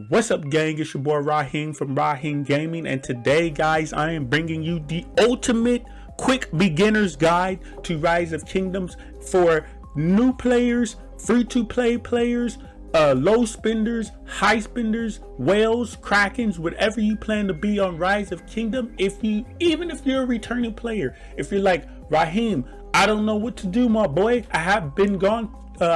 What's up, gang? It's your boy Raheem from Raheem Gaming, and today, guys, I am bringing you the ultimate quick beginner's guide to Rise of Kingdoms for new players, free-to-play players, low spenders, high spenders, whales, krakens, whatever you plan to be on Rise of Kingdom. Even if you're a returning player, if you're like, Raheem, I don't know what to do, my boy. I have been gone.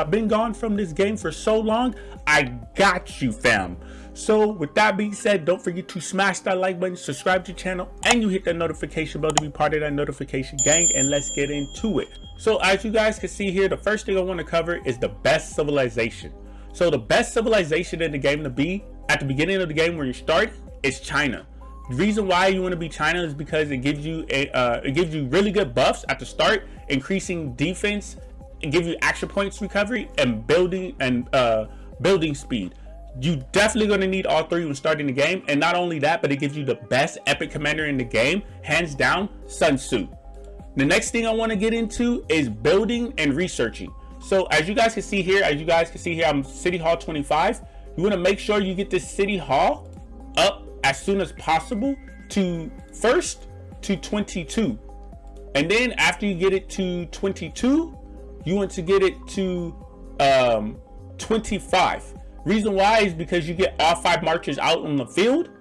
Been gone from this game for so long. I got you, fam. So with that being said, don't forget to smash that like button, subscribe to the channel, and you hit that notification bell to be part of that notification gang. And let's get into it. So as you guys can see here, the first thing I want to cover is the best civilization. So the best civilization in the game to be at the beginning of the game when you start is China. The reason why you want to be China is because it gives you really good buffs at the start, increasing defense, and give you action points recovery and building speed. You definitely going to need all three when starting the game. And not only that, but it gives you the best epic commander in the game, hands down, Sun Tzu. The next thing I want to get into is building and researching. So as you guys can see here, I'm City Hall 25. You want to make sure you get this City Hall up as soon as possible to 22. And then after you get it to 22, you want to get it to 25. Reason why is because you get all 5 marchers out on the field,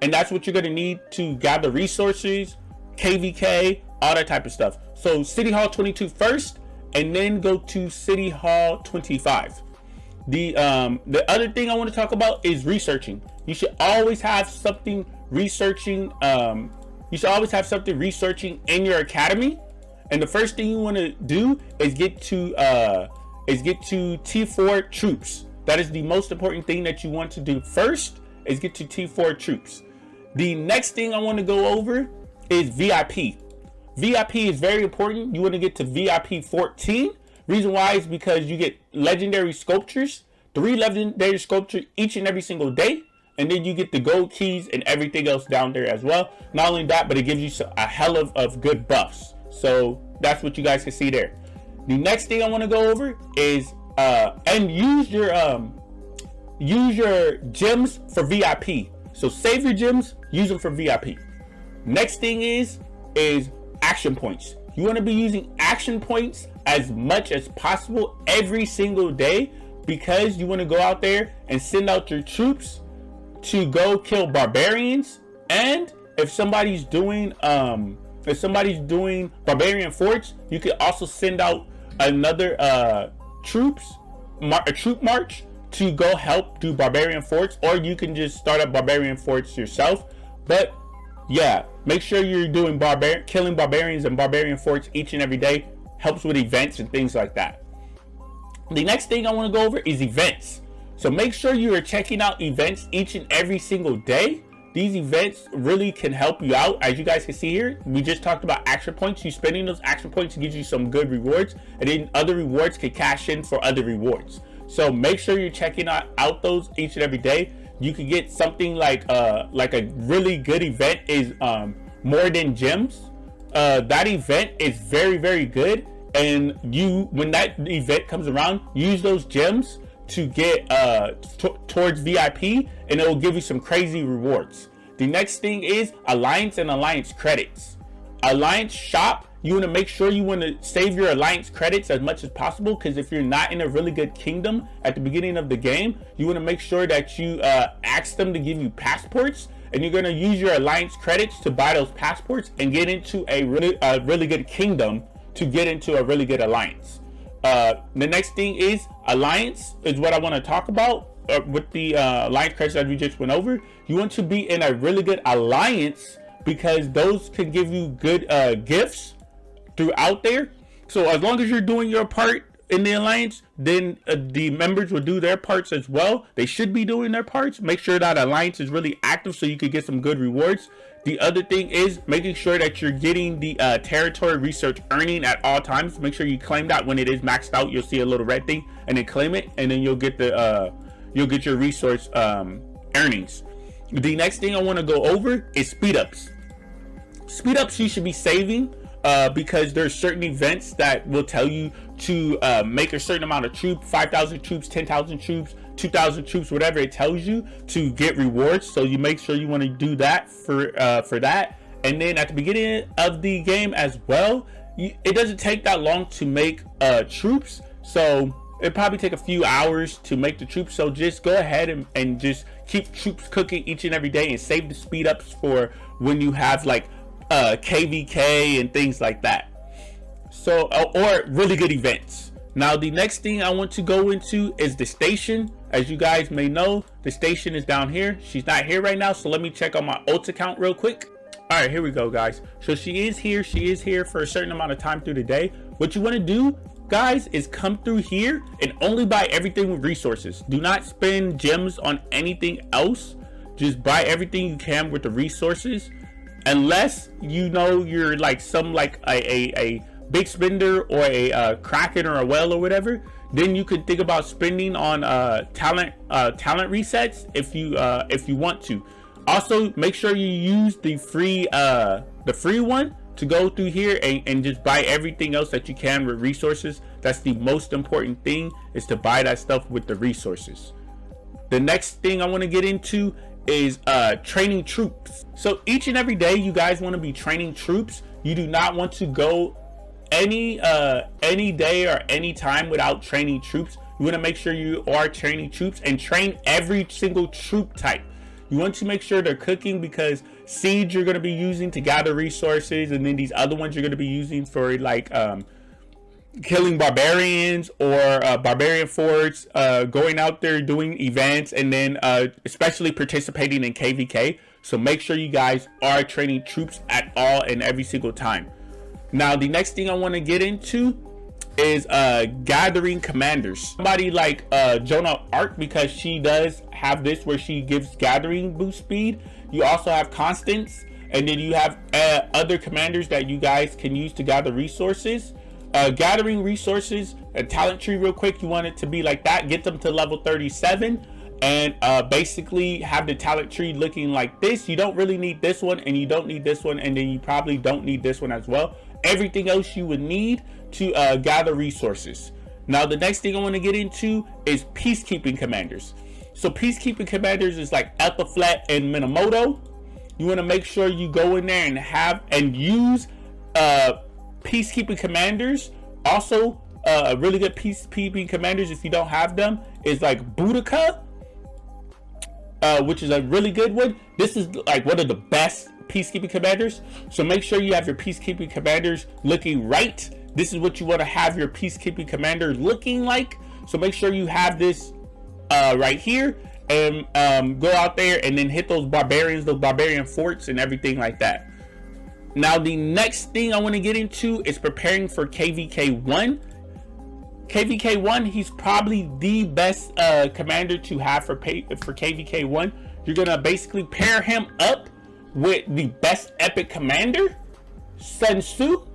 and that's what you're going to need to gather resources, KVK, all that type of stuff. So City Hall 22 first, and then go to City Hall 25. The other thing I want to talk about is researching. You should always have something researching. You should always have something researching in your academy. And the first thing you want to do is get to T4 troops. That is the most important thing that you want to do first, is get to T4 troops. The next thing I want to go over is VIP. VIP is very important. You want to get to VIP 14. Reason why is because you get legendary sculptures, 3 legendary sculptures each and every single day. And then you get the gold keys and everything else down there as well. Not only that, but it gives you a hell of good buffs. So that's what you guys can see there. The next thing I want to go over is and use your gems for VIP. So save your gems, use them for VIP. Next thing is action points. You want to be using action points as much as possible every single day, because you want to go out there and send out your troops to go kill barbarians. And if somebody's doing barbarian forts, you can also send out another troop march to go help do barbarian forts, or you can just start up barbarian forts yourself. But yeah, make sure you're doing killing barbarians and barbarian forts each and every day. Helps with events and things like that. The next thing I want to go over is events. So make sure you are checking out events each and every single day. These events really can help you out. As you guys can see here, we just talked about action points. You spending those action points gives you some good rewards, and then other rewards can cash in for other rewards. So make sure you're checking out those each and every day. You can get something like a really good event is More Than Gems. That event is very, very good, and when that event comes around, use those gems to get towards VIP, and it will give you some crazy rewards. The next thing is alliance and alliance credits. Alliance shop, you want to make sure you want to save your alliance credits as much as possible, because if you're not in a really good kingdom at the beginning of the game, you want to make sure that you ask them to give you passports, and you're going to use your alliance credits to buy those passports and get into a really good kingdom to get into a really good alliance. The next thing is alliance, is what I want to talk about with the alliance credits that we just went over. You want to be in a really good alliance, because those can give you good gifts throughout there. So as long as you're doing your part in the alliance, then the members will do their parts as well. They should be doing their parts. Make sure that alliance is really active so you could get some good rewards. The other thing is making sure that you're getting the territory research earning at all times. Make sure you claim that when it is maxed out. You'll see a little red thing, and then claim it, and then you'll get your resource earnings. The next thing I want to go over is speed ups. Speed ups you should be saving because there's certain events that will tell you to make a certain amount of troops, 5,000 troops, 10,000 troops, 2,000 troops, whatever it tells you, to get rewards. So you make sure you want to do that for that. And then at the beginning of the game as well, it doesn't take that long to make troops. So it probably take a few hours to make the troops. So just go ahead and just keep troops cooking each and every day, and save the speed ups for when you have like KVK and things like that. So or really good events. Now the next thing I want to go into is the station. As you guys may know, the station is down here. She's not here right now, so let me check on my ult account real quick. All right, here we go, guys. So she is here for a certain amount of time through the day. What you want to do, guys, is come through here and only buy everything with resources. Do not spend gems on anything else. Just buy everything you can with the resources, unless you know you're like a big spender or a Kraken or a whale or whatever. Then you could think about spending on talent resets if you want to. Also, make sure you use the free one to go through here and just buy everything else that you can with resources. That's the most important thing, is to buy that stuff with the resources. The next thing I want to get into is training troops. So each and every day you guys want to be training troops. You do not want to go any day or any time without training troops. You want to make sure you are training troops and train every single troop type. You want to make sure they're cooking, because siege you're going to be using to gather resources, and then these other ones you're going to be using for like killing barbarians or barbarian forts, going out there doing events, and then especially participating in KVK. So make sure you guys are training troops at all and every single time. Now the next thing I want to get into is gathering commanders. Somebody like Jonah Arc, because she does have this where she gives gathering boost speed. You also have Constance, and then you have other commanders that you guys can use to gather resources. Gathering resources, a talent tree real quick, you want it to be like that. Get them to level 37 and basically have the talent tree looking like this. You don't really need this one, and you don't need this one, and then you probably don't need this one as well. Everything else you would need to gather resources. Now the next thing I want to get into is Peacekeeping Commanders. So Peacekeeping Commanders is like Ethelflatt and Minamoto. You want to make sure you go in there and have and use Peacekeeping Commanders. Also a really good Peacekeeping Commanders, if you don't have them, is like Boudica, which is a really good one. This is like one of the best Peacekeeping Commanders. So make sure you have your Peacekeeping Commanders looking right. This is what you want to have your Peacekeeping Commander looking like. So make sure you have this right here, and go out there and then hit those barbarians, those barbarian forts and everything like that. Now the next thing I want to get into is preparing for KVK1. KVK1, he's probably the best commander to have for KVK1. You're gonna basically pair him up with the best epic commander, Sun Tzu.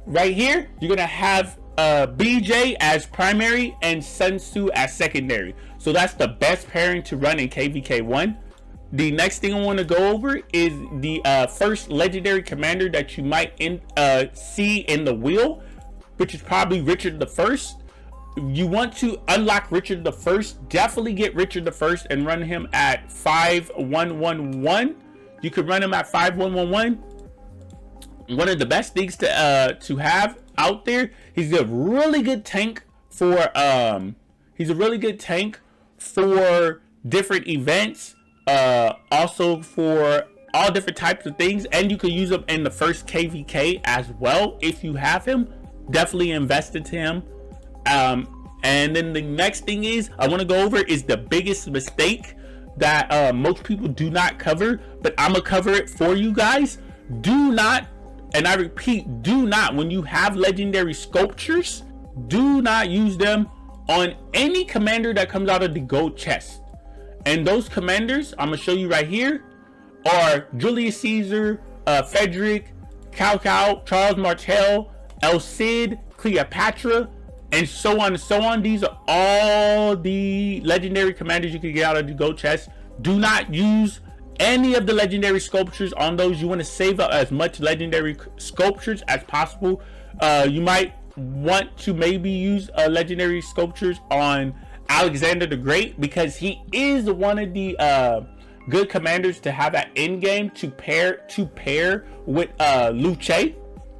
Right here, you're gonna have BJ as primary and Sun Tzu as secondary. So that's the best pairing to run in KVK1. The next thing I want to go over is the first legendary commander that you might see in the wheel, which is probably Richard the First. You want to unlock Richard the First, definitely get Richard the First and run him at 5111. You could run him at 5111. One of the best things to have out there. He's a really good tank for different events, also for all different types of things, and you can use him in the first KVK as well if you have him. Definitely invest into him. And then the next thing I want to go over is the biggest mistake that most people do not cover, but I'm gonna cover it for you guys. Do not, and I repeat, do not, when you have legendary sculptures, do not use them on any commander that comes out of the gold chest. And those commanders I'm gonna show you right here are Julius Caesar, Frederick, Cao, Charles Martel, El Cid, Cleopatra, and so on and so on. These are all the legendary commanders you can get out of the gold chest. Do not use any of the legendary sculptures on those. You want to save up as much legendary sculptures as possible. You might want to maybe use legendary sculptures on Alexander the Great, because he is one of the good commanders to have at end game to pair with Luce.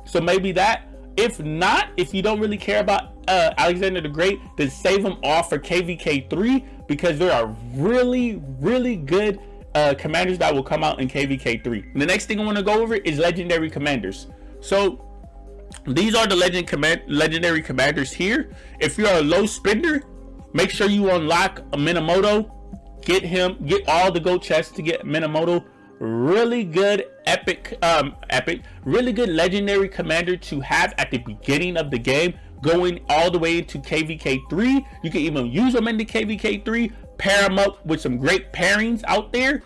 So maybe that. If not, if you don't really care about Alexander the Great, then save him off for KVK 3, because there are really good commanders that will come out in KVK 3. The next thing I want to go over is legendary commanders. So these are the legendary commanders here. If you're a low spender, make sure you unlock a Minamoto. Get all the gold chests to get Minamoto. Really good really good legendary commander to have at the beginning of the game, going all the way into KVK 3. You can even use them into KVK 3, pair them up with some great pairings out there.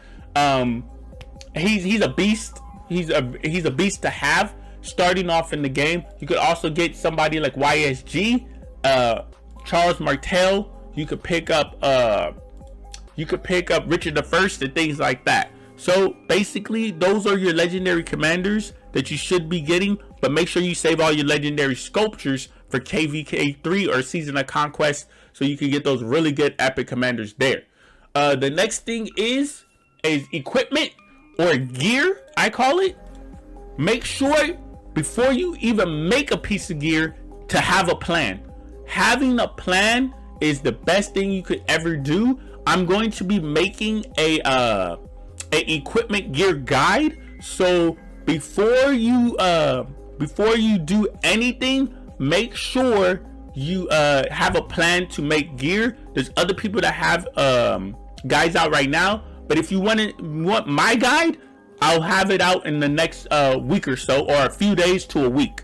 He's a beast. He's a beast to have starting off in the game. You could also get somebody like YSG, Charles Martel. You could pick up Richard I and things like that. So basically, those are your legendary commanders that you should be getting, but make sure you save all your legendary sculptures for KVK 3 or Season of Conquest, so you can get those really good epic commanders there. The next thing is equipment or gear, I call it. Make sure before you even make a piece of gear to have a plan. Having a plan is the best thing you could ever do. I'm going to be making a equipment gear guide, so before you do anything, make sure you have a plan to make gear. There's other people that have guides out right now, but if you want my guide, I'll have it out in the next week or so, or a few days to a week.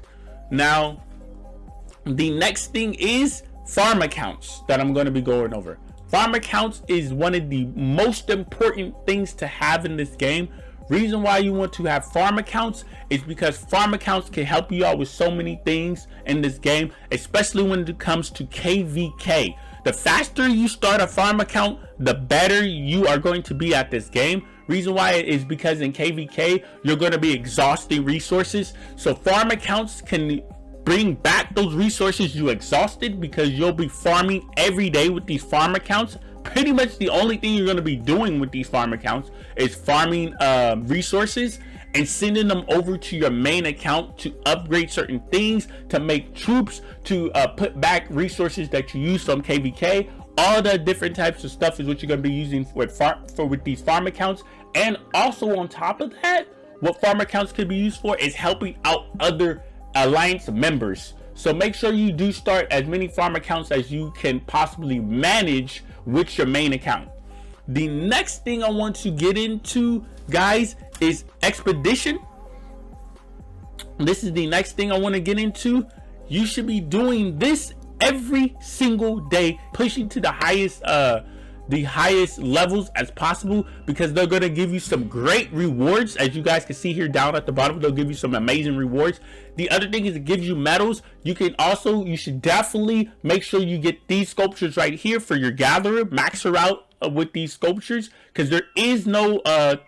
Now, the next thing is farm accounts that I'm going to be going over. Farm accounts is one of the most important things to have in this game. Reason why you want to have farm accounts is because farm accounts can help you out with so many things in this game, especially when it comes to KVK. The faster you start a farm account, the better you are going to be at this game. Reason why is because in KVK, you're going to be exhausting resources. So farm accounts can bring back those resources you exhausted, because you'll be farming every day with these farm accounts. Pretty much the only thing you're going to be doing with these farm accounts is farming resources and sending them over to your main account to upgrade certain things, to make troops, to put back resources that you use from KVK. All the different types of stuff is what you're going to be using with these farm accounts. And also on top of that, what farm accounts could be used for is helping out other alliance members. So make sure you do start as many farm accounts as you can possibly manage with your main account. The next thing I want to get into, guys, is expedition. This is the next thing I want to get into. You should be doing this every single day, pushing to the highest levels as possible, because they're going to give you some great rewards. As you guys can see here down at the bottom, they'll give you some amazing rewards. The other thing is it gives you medals. You should definitely make sure you get these sculptures right here for your gatherer. Max her out with these sculptures, because there is no there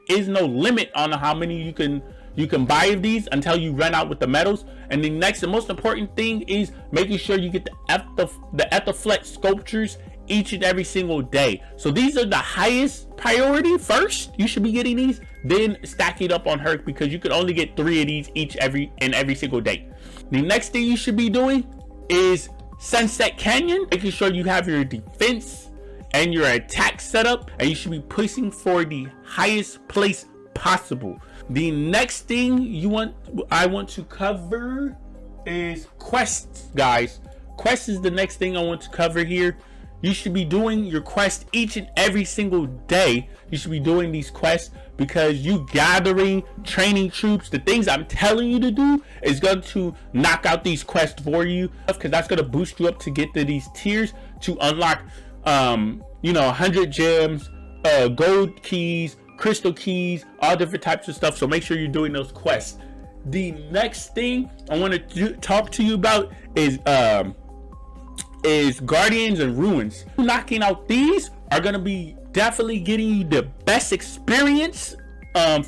is no limit on how many you can buy of these until you run out with the medals. And the next and most important thing is making sure you get the Ethaflex sculptures each and every single day. So these are the highest priority. First, you should be getting these, then stack it up on her, because you can only get 3 of these every single day. The next thing you should be doing is Sunset Canyon, making sure you have your defense and your attack set up, and you should be pushing for the highest place possible. The next thing I want to cover is quests, guys. Quests is the next thing I want to cover here. You should be doing your quest each and every single day. You should be doing these quests, because you gathering, training troops, the things I'm telling you to do is going to knock out these quests for you, because that's going to boost you up to get to these tiers to unlock 100 gems, gold keys, crystal keys, all different types of stuff. So make sure you're doing those quests. The next thing I want to talk to you about is Guardians and Ruins. Knocking out these are going to be definitely getting you the best experience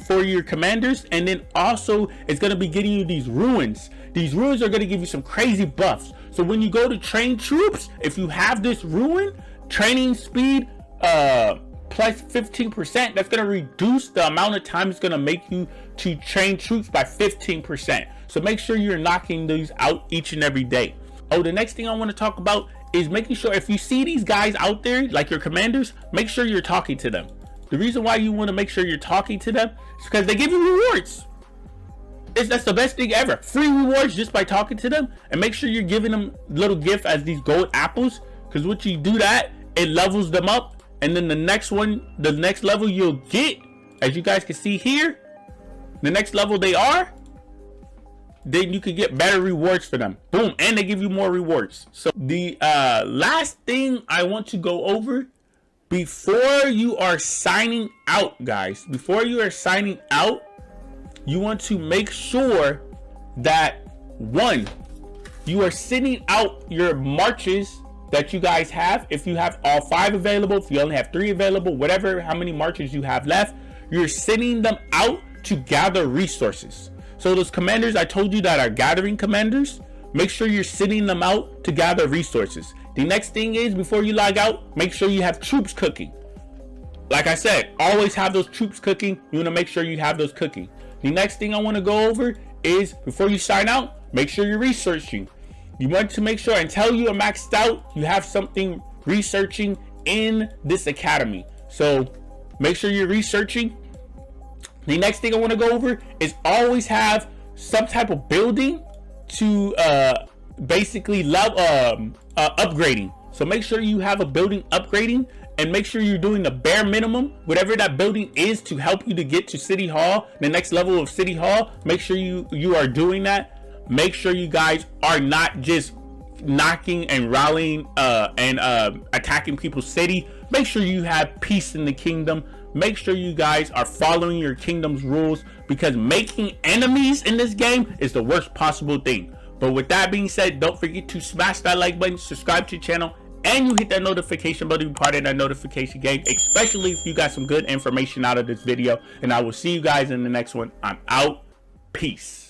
for your commanders, and then also it's going to be getting you these ruins. These ruins are going to give you some crazy buffs. So when you go to train troops, if you have this ruin, training speed plus 15%, that's going to reduce the amount of time it's going to make you to train troops by 15%. So make sure you're knocking these out each and every day. Oh, the next thing I want to talk about is making sure if you see these guys out there, like your commanders, make sure you're talking to them. The reason why you want to make sure you're talking to them is because they give you rewards. That's the best thing ever. Free rewards just by talking to them, and make sure you're giving them little gift as these gold apples, because once you do that, it levels them up, and then the next level you'll get, as you guys can see here, the next level they are, then you can get better rewards for them. Boom, and they give you more rewards. So the last thing I want to go over before you are signing out, guys, before you are signing out, you want to make sure that, one, you are sending out your marches that you guys have. If you have all 5 available, if you only have 3 available, whatever, how many marches you have left, you're sending them out to gather resources. So those commanders I told you that are gathering commanders, make sure you're sending them out to gather resources. The next thing is, before you log out, make sure you have troops cooking. Like I said, always have those troops cooking. You want to make sure you have those cooking. The next thing I want to go over is, before you sign out, make sure you're researching. You want to make sure until you are maxed out, you have something researching in this academy. So make sure you're researching. The next thing I want to go over is always have some type of building to basically upgrading. So make sure you have a building upgrading, and make sure you're doing the bare minimum, whatever that building is, to help you to get to City Hall, the next level of City Hall. Make sure you are doing that. Make sure you guys are not just knocking and rallying and attacking people's city. Make sure you have peace in the kingdom. Make sure you guys are following your kingdom's rules, because making enemies in this game is the worst possible thing. But with that being said, don't forget to smash that like button, subscribe to the channel, and you hit that notification button to be part of that notification gang, especially if you got some good information out of this video. And I will see you guys in the next one. I'm out. Peace.